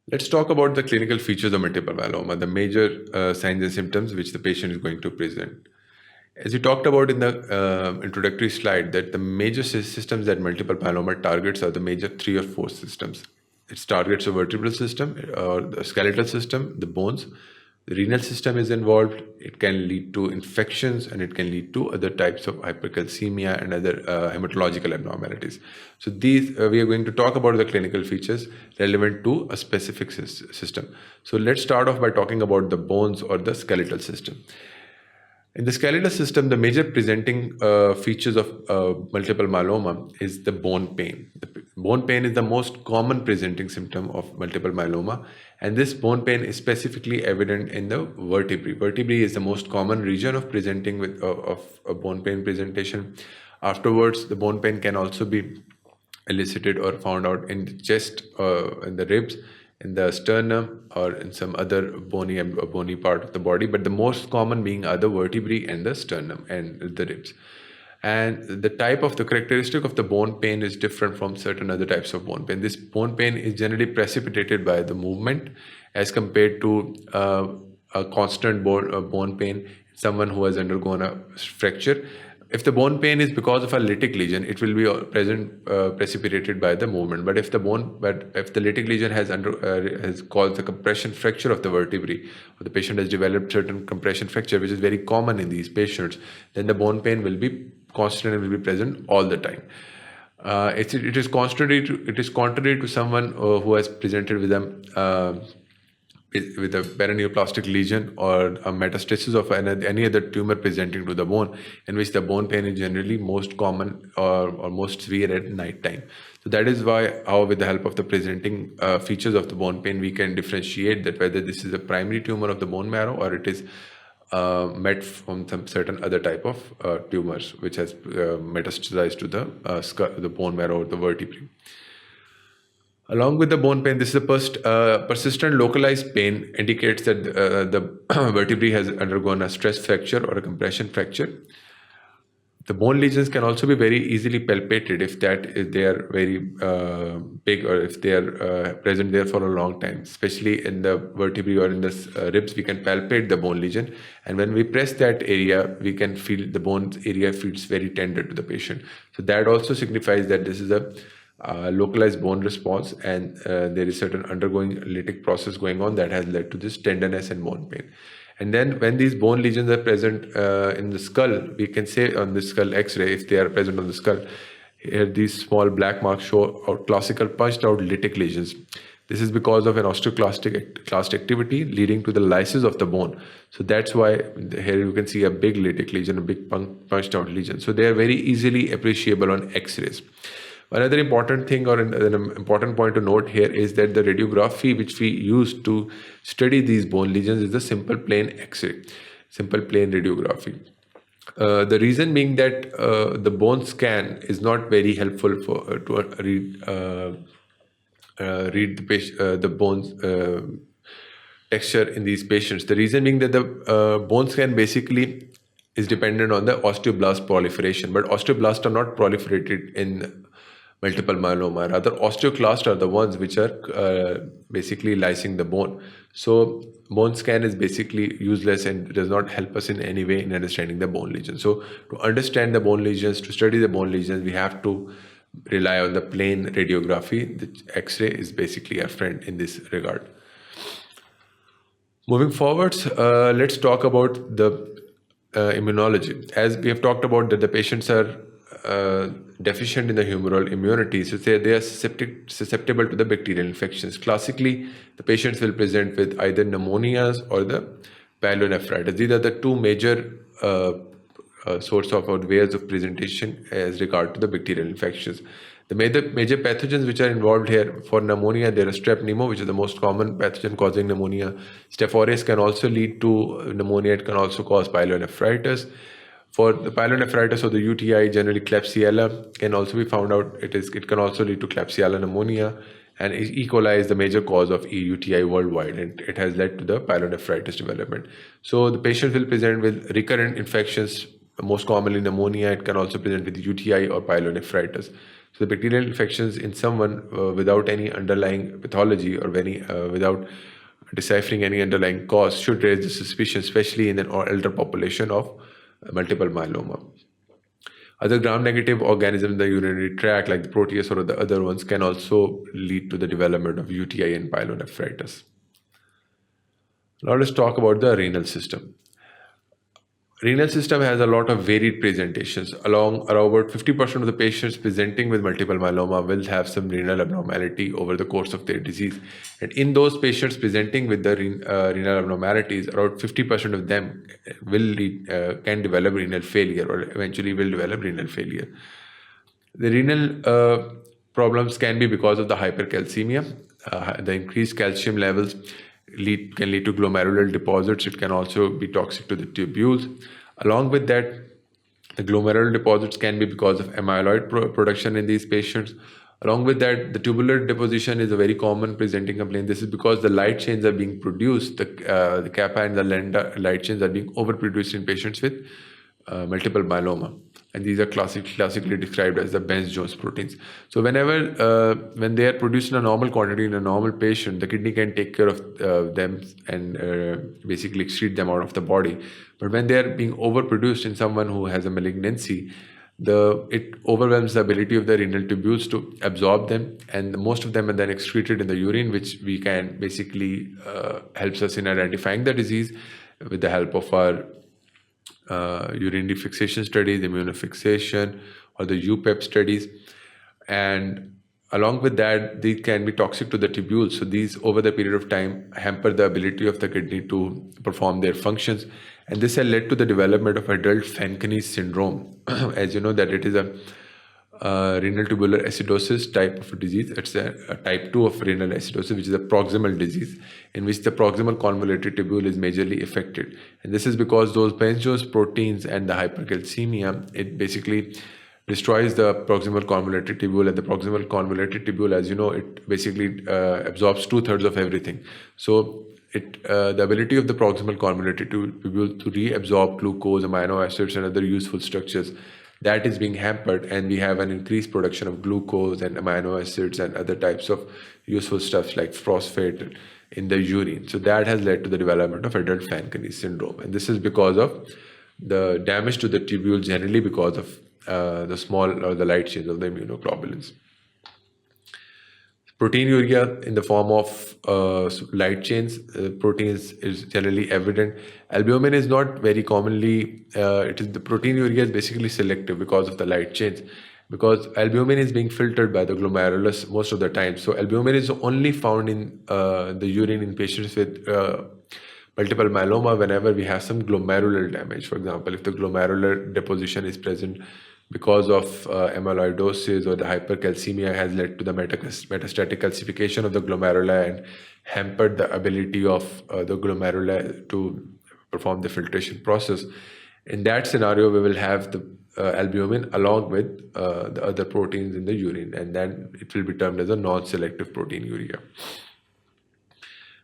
Let's talk about the clinical features of multiple myeloma, the major signs and symptoms which the patient is going to present. As we talked about in the introductory slide, that the major systems that multiple myeloma targets are the major 3 or 4 systems. It targets the vertebral system, or the skeletal system, the bones. The renal system is involved. It can lead to infections, and it can lead to other types of hypercalcemia and other hematological abnormalities. So these we are going to talk about the clinical features relevant to a specific system. So let's start off by talking about the bones or the skeletal system. In the skeletal system, the major presenting features of multiple myeloma is the bone pain. The bone pain is the most common presenting symptom of multiple myeloma, and this bone pain is specifically evident in the vertebrae. Vertebrae is the most common region of presenting with of a bone pain presentation. Afterwards, the bone pain can also be elicited or found out in the chest, in the ribs, in the sternum, or in some other bony part of the body, but the most common being are the vertebrae and the sternum and the ribs. And the type of the characteristic of the bone pain is different from certain other types of bone pain. This bone pain is generally precipitated by the movement as compared to a constant bone pain, someone who has undergone a fracture. If the bone pain is because of a lytic lesion, it will be precipitated by the movement. But if the lytic lesion has caused a compression fracture of the vertebrae, or the patient has developed certain compression fracture, which is very common in these patients, then the bone pain will be constant and will be present all the time. It is contrary to someone who has presented with a paraneoplastic lesion or a metastasis of any other tumor presenting to the bone, in which the bone pain is generally most common or most severe at night time. So that is why, with the help of the presenting features of the bone pain, we can differentiate that whether this is a primary tumor of the bone marrow or it is met from some certain other type of tumors which has metastasized to the bone marrow or the vertebrae. Along with the bone pain, this is a persistent localized pain indicates that the vertebrae has undergone a stress fracture or a compression fracture. The bone lesions can also be very easily palpated if they are very big, or if they are present there for a long time. Especially in the vertebrae or in the ribs, we can palpate the bone lesion, and when we press that area, we can feel the bone area feels very tender to the patient. So that also signifies that this is a localized bone response, and there is certain undergoing lytic process going on that has led to this tenderness and bone pain. And then when these bone lesions are present in the skull, we can say on the skull x-ray, if they are present on the skull, here these small black marks show classical punched out lytic lesions. This is because of an osteoclast activity leading to the lysis of the bone. So that's why here you can see a big lytic lesion, a big punched out lesion. So they are very easily appreciable on x-rays. Another important thing, or an important point to note here, is that the radiography which we use to study these bone lesions is the simple plain X-ray, simple plain radiography. The reason being that the bone scan is not very helpful to read the bones texture in these patients. The reason being that the bone scan basically is dependent on the osteoblast proliferation, but osteoblasts are not proliferated in multiple myeloma. Rather, osteoclasts are the ones which are basically lysing the bone. So bone scan is basically useless and does not help us in any way in understanding the bone lesions. So to understand the bone lesions, to study the bone lesions, we have to rely on the plain radiography. The X-ray is basically our friend in this regard. Moving forwards, let's talk about the immunology. As we have talked about that the patients are deficient in the humoral immunity, so they are susceptible to the bacterial infections. Classically, the patients will present with either pneumonias or the pyelonephritis. These are the two major source of or ways of presentation as regard to the bacterial infections. The major pathogens which are involved here, for pneumonia, there is strep pneumo, which is the most common pathogen causing pneumonia. Staph aureus can also lead to pneumonia. It can also cause pyelonephritis. For the pyelonephritis or the UTI, generally Klebsiella can also be found out. It can also lead to Klebsiella pneumonia, and E. coli is the major cause of UTI worldwide, and it has led to the pyelonephritis development. So the patient will present with recurrent infections, most commonly pneumonia. It can also present with UTI or pyelonephritis. So the bacterial infections in someone without any underlying pathology or without deciphering any underlying cause should raise the suspicion, especially in an elder population of multiple myeloma. Other gram-negative organisms in the urinary tract, like the Proteus or the other ones, can also lead to the development of UTI and pyelonephritis. Now let's talk about the renal system. Renal system has a lot of varied presentations. Around 50% of the patients presenting with multiple myeloma will have some renal abnormality over the course of their disease. And in those patients presenting with the renal abnormalities, around 50% of them can develop renal failure or eventually will develop renal failure. The renal problems can be because of the hypercalcemia. The increased calcium levels can lead to glomerular deposits. It can also be toxic to the tubules. Along with that, the glomerular deposits can be because of amyloid production in these patients. Along with that, the tubular deposition is a very common presenting complaint. This is because the light chains are being produced, the kappa and the lambda light chains are being overproduced in patients with multiple myeloma. And these are classically described as the Benz-Jones proteins. So when they are produced in a normal quantity in a normal patient, the kidney can take care of them and basically excrete them out of the body. But when they are being overproduced in someone who has a malignancy, it overwhelms the ability of the renal tubules to absorb them, and most of them are then excreted in the urine, which we can basically helps us in identifying the disease with the help of our urinary fixation studies, immunofixation, or the UPEP studies. And along with that, these can be toxic to the tubules. So these, over the period of time, hamper the ability of the kidney to perform their functions. And this has led to the development of adult Fanconi syndrome. As you know, that it is a renal tubular acidosis type of disease. It's a type 2 of renal acidosis, which is a proximal disease in which the proximal convoluted tubule is majorly affected. And this is because those Benz-Jones proteins and the hypercalcemia, it basically destroys the proximal convoluted tubule. And the proximal convoluted tubule, as you know, it basically absorbs 2/3 of everything. So the ability of the proximal convoluted tubule to reabsorb glucose, amino acids, and other useful structures, that is being hampered, and we have an increased production of glucose and amino acids and other types of useful stuff like phosphate in the urine. So that has led to the development of adult Fanconi syndrome. And this is because of the damage to the tubule, generally because of the small or the light chains of the immunoglobulins. Proteinuria in the form of light chains, proteins is generally evident. Albumin is not very commonly, the proteinuria is basically selective because of the light chains, because albumin is being filtered by the glomerulus most of the time. So albumin is only found in the urine in patients with multiple myeloma whenever we have some glomerular damage. For example, if the glomerular deposition is present because of amyloidosis, or the hypercalcemia has led to the metastatic calcification of the glomeruli and hampered the ability of the glomeruli to perform the filtration process. In that scenario, we will have the albumin along with the other proteins in the urine, and then it will be termed as a non-selective proteinuria.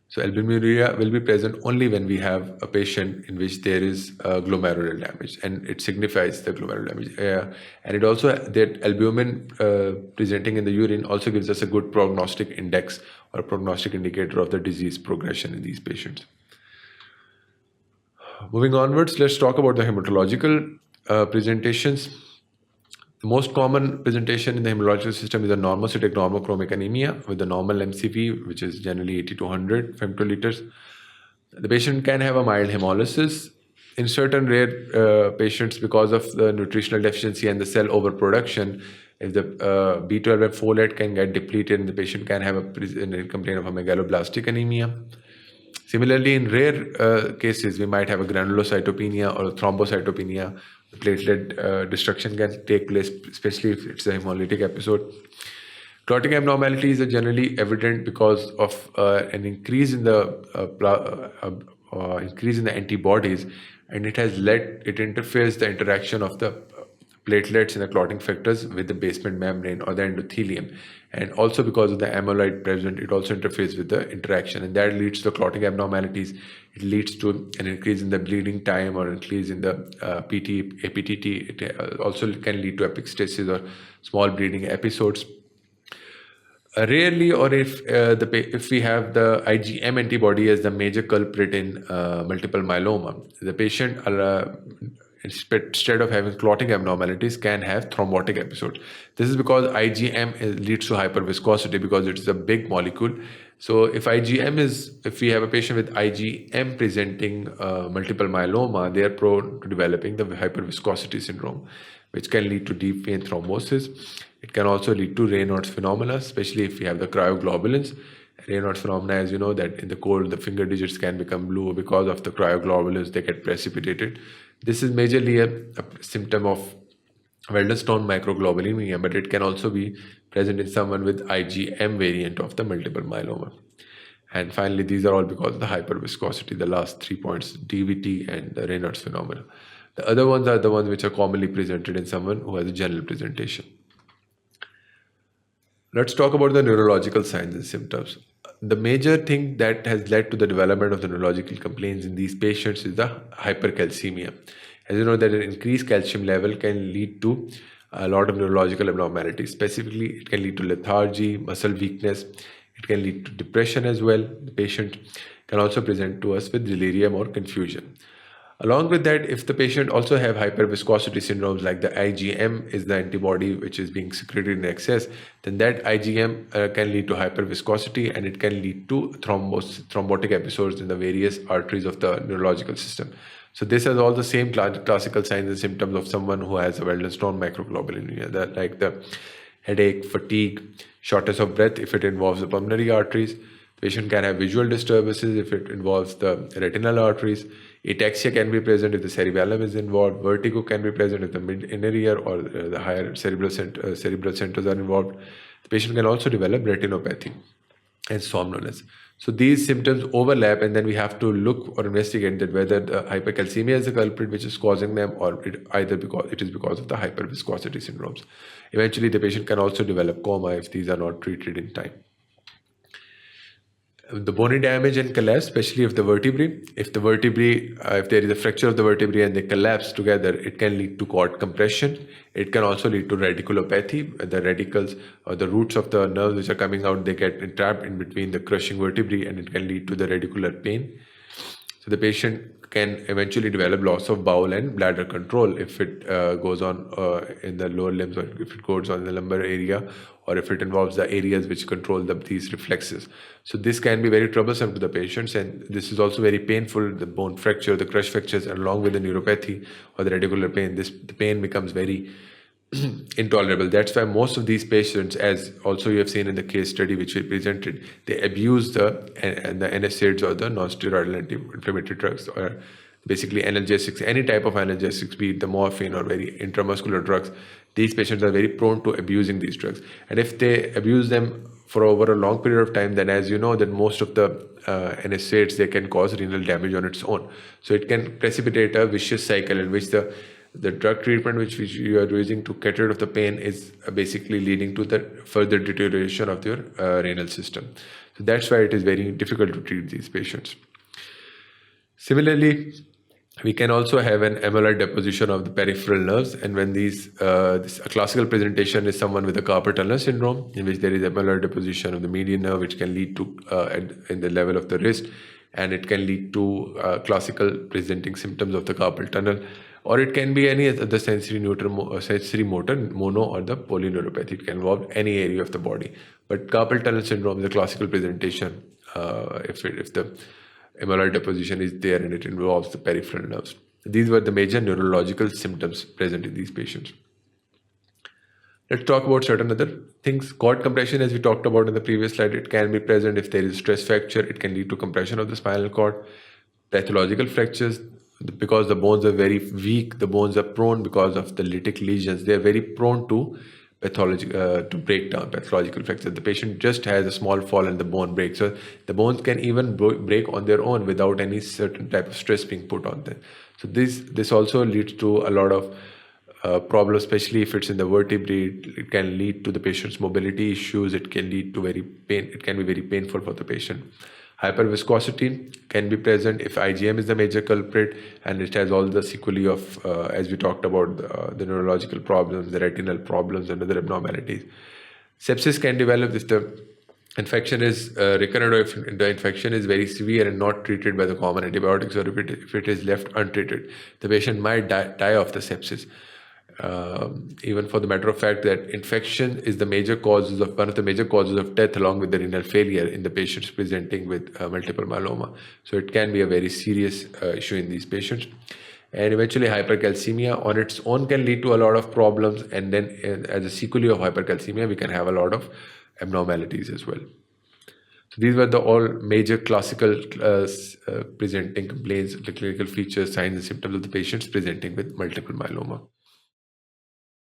So albuminuria will be present only when we have a patient in which there is glomerular damage, and it signifies the glomerular damage. And it also, that albumin presenting in the urine also gives us a good prognostic index or a prognostic indicator of the disease progression in these patients. Moving onwards, let's talk about the hematological presentations. The most common presentation in the hematological system is a normocytic normochromic anemia with a normal MCV, which is generally 80 to 100 femtoliters. The patient can have a mild hemolysis. In certain rare patients, because of the nutritional deficiency and the cell overproduction, if the B12 and folate can get depleted, and the patient can have a complaint of a megaloblastic anemia. Similarly, in rare cases, we might have a granulocytopenia or a thrombocytopenia. Platelet destruction can take place, especially if it's a hemolytic episode. Clotting abnormalities are generally evident because of an increase in the antibodies, and it interferes the interaction of the platelets and the clotting factors with the basement membrane or the endothelium. And also because of the amyloid present, it also interferes with the interaction, and that leads to clotting abnormalities. It leads to an increase in the bleeding time or increase in the PT, APTT. It also can lead to epistaxis or small bleeding episodes. Rarely, or if we have the IgM antibody as the major culprit in multiple myeloma, the patient instead of having clotting abnormalities can have thrombotic episodes. This is because IgM leads to hyperviscosity because it's a big molecule. So if we have a patient with IgM presenting multiple myeloma, they are prone to developing the hyperviscosity syndrome, which can lead to deep vein thrombosis. It can also lead to Raynaud's phenomena, especially if we have the cryoglobulins. Raynaud's phenomena, as you know, that in the cold, the finger digits can become blue because of the cryoglobulins, they get precipitated. This is majorly a symptom of Waldenstone microglobulinemia, but it can also be present in someone with IgM variant of the multiple myeloma. And finally, these are all because of the hyperviscosity, the last 3 points, DVT and the Raynaud's phenomena. The other ones are the ones which are commonly presented in someone who has a general presentation. Let's talk about the neurological signs and symptoms. The major thing that has led to the development of the neurological complaints in these patients is the hypercalcemia. As you know, that an increased calcium level can lead to a lot of neurological abnormalities. Specifically, it can lead to lethargy, muscle weakness. It can lead to depression as well. The patient can also present to us with delirium or confusion. Along with that, if the patient also have hyperviscosity syndromes like the IgM is the antibody which is being secreted in excess, then that IgM can lead to hyperviscosity, and it can lead to thrombotic episodes in the various arteries of the neurological system. So this has all the same classical signs and symptoms of someone who has a Waldenstone microglobulinemia, like the headache, fatigue, shortness of breath if it involves the pulmonary arteries. The patient can have visual disturbances if it involves the retinal arteries. Ataxia can be present if the cerebellum is involved. Vertigo can be present if the mid-inner ear or the higher cerebral centers are involved. The patient can also develop retinopathy and somnolence. So these symptoms overlap, and then we have to look or investigate that whether the hypercalcemia is the culprit which is causing them, or it is because of the hyperviscosity syndromes. Eventually, the patient can also develop coma if these are not treated in time. The bony damage and collapse, especially if there is a fracture of the vertebrae and they collapse together, it can lead to cord compression. It can also lead to radiculopathy. The radicals or the roots of the nerves which are coming out, they get entrapped in between the crushing vertebrae, and it can lead to the radicular pain. So the patient can eventually develop loss of bowel and bladder control if it goes on in the lower limbs, or if it goes on in the lumbar area, or if it involves the areas which control these reflexes. So this can be very troublesome to the patients, and this is also very painful. The bone fracture, the crush fractures, along with the neuropathy or the radicular pain, the pain becomes very intolerable. That's why most of these patients, as also you have seen in the case study which we presented, they abuse the NSAIDs or the non-steroidal anti-inflammatory drugs, or basically analgesics, any type of analgesics, be it the morphine or very intramuscular drugs. These patients are very prone to abusing these drugs, and if they abuse them for over a long period of time, then as you know that most of the NSAIDs, they can cause renal damage on its own. So it can precipitate a vicious cycle in which the drug treatment which you are using to get rid of the pain is basically leading to the further deterioration of your renal system. So that's why it is very difficult to treat these patients. Similarly, we can also have an amyloid deposition of the peripheral nerves, and when a classical presentation is someone with a carpal tunnel syndrome, in which there is amyloid deposition of the median nerve, which can lead to in the level of the wrist, and it can lead to classical presenting symptoms of the carpal tunnel, or it can be any of the sensory motor, mono, or the polyneuropathy. It can involve any area of the body. But carpal tunnel syndrome is a classical presentation if the amyloid deposition is there and it involves the peripheral nerves. These were the major neurological symptoms present in these patients. Let's talk about certain other things. Cord compression, as we talked about in the previous slide, it can be present if there is stress fracture. It can lead to compression of the spinal cord. Pathological fractures, because the bones are very weak, the bones are prone because of the lytic lesions. They are very prone to to break down, pathological fracture. The patient just has a small fall and the bone breaks. So the bones can even break on their own without any certain type of stress being put on them. So this also leads to a lot of problem, especially if it's in the vertebrae. It can lead to the patient's mobility issues. It can lead to it can be very painful for the patient. Hyperviscosity can be present if IgM is the major culprit, and it has all the sequelae of, as we talked about, the neurological problems, the retinal problems, and other abnormalities. Sepsis can develop if the infection is recurrent, or if the infection is very severe and not treated by the common antibiotics, or if it is left untreated. The patient might die of the sepsis. Even for the matter of fact that infection is one of the major causes of death, along with the renal failure in the patients presenting with multiple myeloma. So it can be a very serious issue in these patients. And eventually hypercalcemia on its own can lead to a lot of problems, and then as a sequelae of hypercalcemia we can have a lot of abnormalities as well. So these were the all major classical presenting complaints, the clinical features, signs and symptoms of the patients presenting with multiple myeloma.